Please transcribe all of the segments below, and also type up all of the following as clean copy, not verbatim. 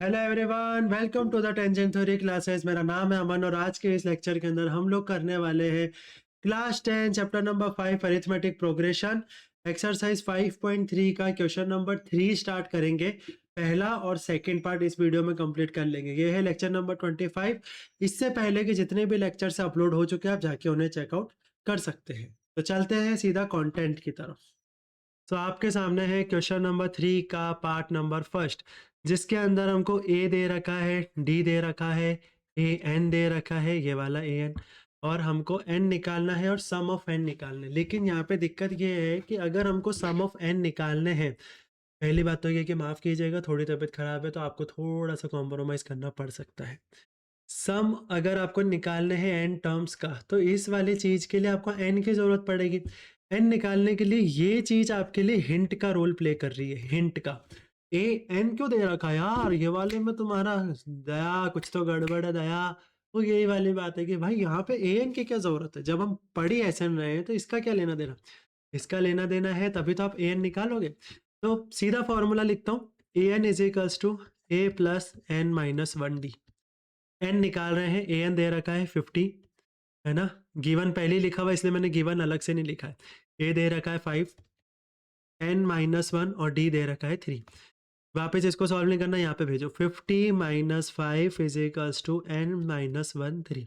Hello everyone, welcome to the tension theory classes. मेरा नाम है अमन और आज के इस लेक्चर के अंदर हम लोग करने वाले हैं class 10 chapter number 5 arithmetic progression exercise 5.3 का क्वेश्चन नंबर 3 स्टार्ट करेंगे। पहला और सेकंड पार्ट इस वीडियो में कंप्लीट कर लेंगे। ये है लेक्चर नंबर 25। इससे पहले के जितने भी लेक्चर से अपलोड हो चुके हैं आप जाके उन्हें चेकआउट कर सकते हैं। तो चलते हैं सीधा कंटेंट की तरफ। तो आपके सामने है क्वेश्चन नंबर 3 का पार्ट नंबर फर्स्ट, जिसके अंदर हमको ए दे रखा है, डी दे रखा है, ए एन दे रखा है, ये वाला ए एन, और हमको एन निकालना है और सम ऑफ एन निकालना है। लेकिन यहाँ पे दिक्कत ये है कि अगर हमको सम ऑफ एन निकालने हैं, पहली बात तो ये कि माफ़ कीजिएगा थोड़ी तबीयत खराब है तो आपको थोड़ा सा कॉम्प्रोमाइज़ करना पड़ सकता है। सम अगर आपको निकालने हैं एन टर्म्स का तो इस वाली चीज़ के लिए आपको एन की ज़रूरत पड़ेगी। एन निकालने के लिए ये चीज़ आपके लिए हिंट का रोल प्ले कर रही है, हिंट का। ए एन क्यों दे रखा है यार, ये वाले में तुम्हारा दया कुछ तो गड़बड़ है दया। वो यही वाली बात है कि भाई यहाँ पे ए एन की क्या ज़रूरत है, जब हम पढ़ी एस एन रहे हैं तो इसका क्या लेना देना। इसका लेना देना है तभी तो आप ए एन निकालोगे। तो सीधा फॉर्मूला लिखता हूँ, A N is equals to A plus N minus one D. N निकाल रहे हैं, ए एन दे रखा है 50, है ना। गिवन पहले ही लिखा हुआ इसलिए मैंने गिवन अलग से नहीं लिखा है। ए दे रखा है 5, एन माइनस वन और डी दे रखा है 3। वापस इसको सॉल्व नहीं करना, यहाँ पे भेजो 50 minus 5 is equals to n minus one 3।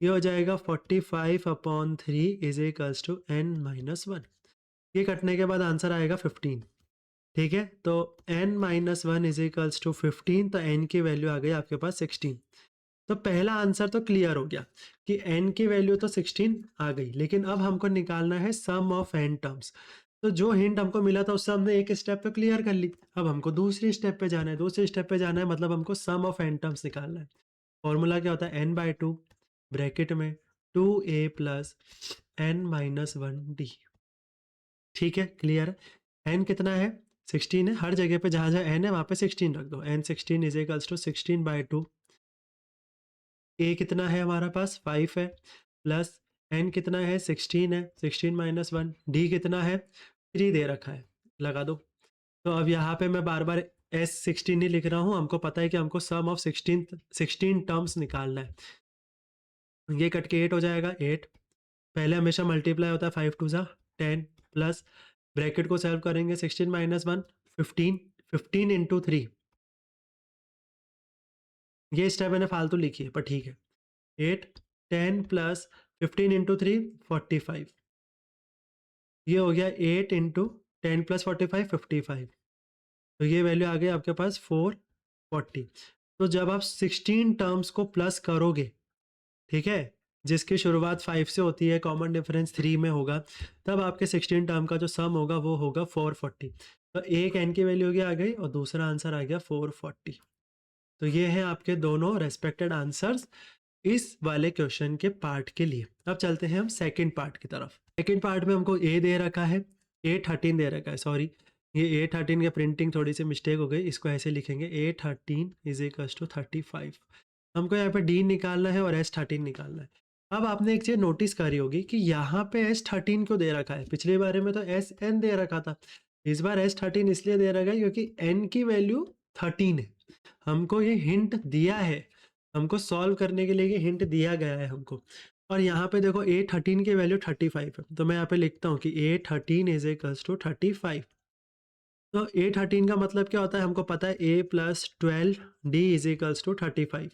ये हो जाएगा 45 upon 3 is equals to n minus one. ये कटने के बाद आंसर आएगा 15। ठीक है, तो n minus one is equals to 15, तो n की वैल्यू आ गई आपके पास 16। तो पहला आंसर तो क्लियर हो गया कि n की वैल्यू तो 16 आ गई, लेकिन अब हमको निकालना है सम ऑफ n टर्म्स। तो जो हिंट हमको मिला था उससे हमने एक स्टेप पे क्लियर कर ली। अब हमको दूसरी स्टेप पे जाना है, दूसरी स्टेप पे जाना है मतलब हमको सम ऑफ n टर्म्स निकालना है। फॉर्मूला क्या होता है, n/2 ब्रैकेट में 2a plus n minus one D. ठीक है, क्लियर है। n कितना है, 16 है। हर जगह पे जहाँ जहाँ n है वहाँ पे 16 रख दो। n 16 is equals to 16/2। a कितना है हमारा पास 5 है, प्लस n कितना है 16 है, 16 माइनस वन। d कितना है 3 दे रखा है, लगा दो। तो अब यहाँ पे मैं बार बार s16 नहीं लिख रहा हूँ, हमको पता है कि हमको सम ऑफ 16 टर्म्स निकालना है। ये कट के 8 हो जाएगा, 8 पहले हमेशा मल्टीप्लाई होता है, 5 टू ज़ा 10, प्लस ब्रैकेट को सॉल्व करेंगे 16 माइनस वन 15, 15 इंटू 3। ये स्टेप मैंने फालतू लिखी है पर ठीक है। 8 10 प्लस 15 इंटू 3 45। ये हो गया 8 इंटू 10 प्लस 45 55। तो ये वैल्यू आ गई आपके पास 440। तो जब आप 16 टर्म्स को प्लस करोगे, ठीक है, जिसकी शुरुआत 5 से होती है, कॉमन डिफरेंस 3 में होगा, तब आपके 16 टर्म का जो सम होगा वो होगा 440। तो एक एन की वैल्यू आ गई और दूसरा आंसर आ गया 440। तो ये हैं आपके दोनों रेस्पेक्टेड आंसर्स इस वाले क्वेश्चन के पार्ट के लिए। अब चलते हैं हम सेकंड पार्ट की तरफ। सेकंड पार्ट में हमको ए दे रखा है, A13 दे रखा है, सॉरी ये A13 की प्रिंटिंग थोड़ी सी मिस्टेक हो गई, इसको ऐसे लिखेंगे A13 इज इक्वल्स टू 35। हमको यहाँ पे डी निकालना है और S13 निकालना है। अब आपने एक चीज़ नोटिस करी होगी कि यहाँ पे S13 क्यों दे रखा है, पिछले बारे में तो SN दे रखा था। इस बार S13 इसलिए दे रखा है क्योंकि N की वैल्यू 13 है। हमको ये हिंट दिया है, हमको सॉल्व करने के लिए ये हिंट दिया गया है हमको। और यहाँ पे देखो A13 की वैल्यू 35 है, तो मैं यहाँ पे लिखता हूँ कि A13 इज इक्वल्स टू 35। तो A13 का मतलब क्या होता है, हमको पता है A plus 12 D is equals to 35।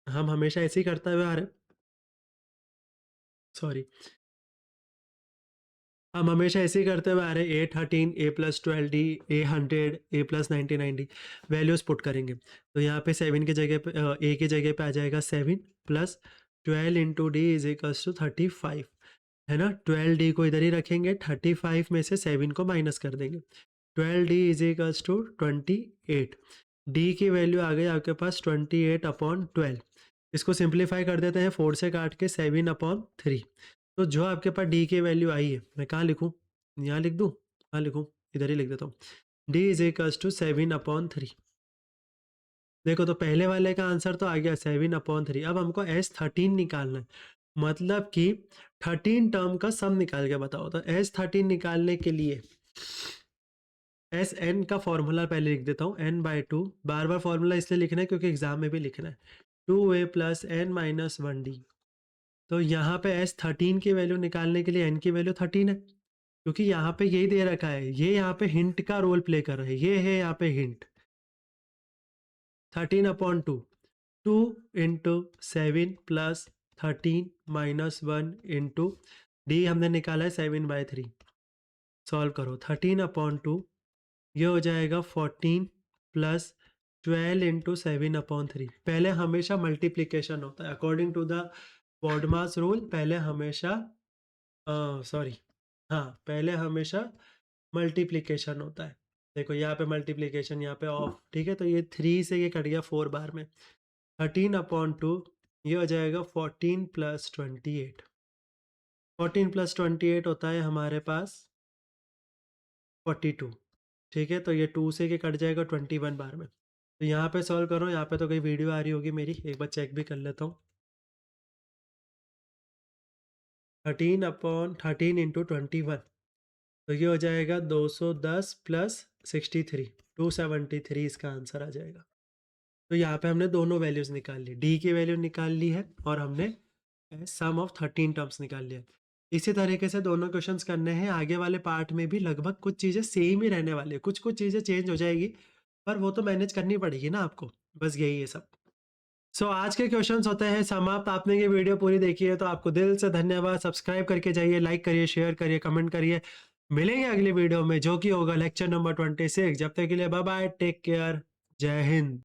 हम हमेशा ऐसे ही करते हुए आ रहे, सॉरी, हम हमेशा ऐसे ही करते हुए आ रहे हैं। A13 A plus 12D A100 A plus 99D values put करेंगे। तो यहाँ पे 7 की जगह पे A की जगह पे आ जाएगा 7 plus 12 into D is equals to 35, है ना। 12D को इधर ही रखेंगे, 35 में से 7 को माइनस कर देंगे। 12D is equals to 28। D की वैल्यू आ गई आपके पास 28 अपॉन 12। इसको सिंप्लीफाई कर देते हैं, 4 से काट के 7 अपॉन 3। तो जो आपके पास डी की वैल्यू आई है, मैं कहाँ लिखूँ, यहाँ लिख दूँ, कहाँ लिखूँ, इधर ही लिख देता हूँ। D is equals to 7 upon 3। देखो तो पहले वाले का आंसर तो आ गया 7 अपॉन 3। अब हमको S13 निकालना है, मतलब कि 13 टर्म का सम निकाल के बताओ। तो S13 निकालने के लिए एस एन का फॉर्मूला पहले लिख देता हूँ, एन बाई टू, बार बार फॉर्मूला इसलिए लिखना है क्योंकि एग्जाम में भी लिखना है, 2a plus N minus 1d। तो यहाँ पे एस 13 की वैल्यू निकालने के लिए एन की वैल्यू 13 है, क्योंकि यहाँ पे यही दे रखा है, ये यहाँ पे हिंट का रोल प्ले कर रहा है, ये है यहाँ पे hint. 13/2, 2 into 7 plus 13 minus 1 into D हमने निकाला है 7/3। सॉल्व करो, 13/2 ये हो जाएगा 14 प्लस 12 इंटू 7/3। पहले हमेशा मल्टीप्लीकेशन होता है according to the BODMAS rule, पहले हमेशा सॉरी हाँ, पहले हमेशा मल्टीप्लीकेशन होता है। देखो यहाँ पे मल्टीप्लीकेशन, यहाँ पे ऑफ, ठीक है। तो ये 3 से ये कट गया 4 बार में, 13/2 ये हो जाएगा 14 प्लस 28। 14 प्लस 28 होता है हमारे पास 42, ठीक है। तो ये 2 से ये कट जाएगा 21 बार में। तो यहाँ पे सॉल्व करो, यहाँ पे तो कोई वीडियो आ रही होगी मेरी, एक बार चेक भी कर लेता हूँ। 13/13 इंटू 21, तो ये हो जाएगा 210 प्लस 63, 273 इसका आंसर आ जाएगा। तो यहाँ पे हमने दोनों वैल्यूज निकाल ली, डी की वैल्यू निकाल ली है और हमने सम ऑफ 13 टर्म्स निकाल लिया। इसी तरीके से दोनों क्वेश्चंस करने हैं। आगे वाले पार्ट में भी लगभग कुछ चीज़ें सेम ही रहने वाली है, कुछ कुछ चीज़ें चेंज हो जाएगी, पर वो तो मैनेज करनी पड़ेगी ना आपको, बस यही है सब। सो आज के क्वेश्चंस होते हैं समाप्त। आपने ये वीडियो पूरी देखी है तो आपको दिल से धन्यवाद। सब्सक्राइब करके जाइए, लाइक करिए, शेयर करिए, कमेंट करिए। मिलेंगे अगली वीडियो में जो कि होगा लेक्चर नंबर 26। जब तक के लिए बाय बाय, टेक केयर, जय हिंद।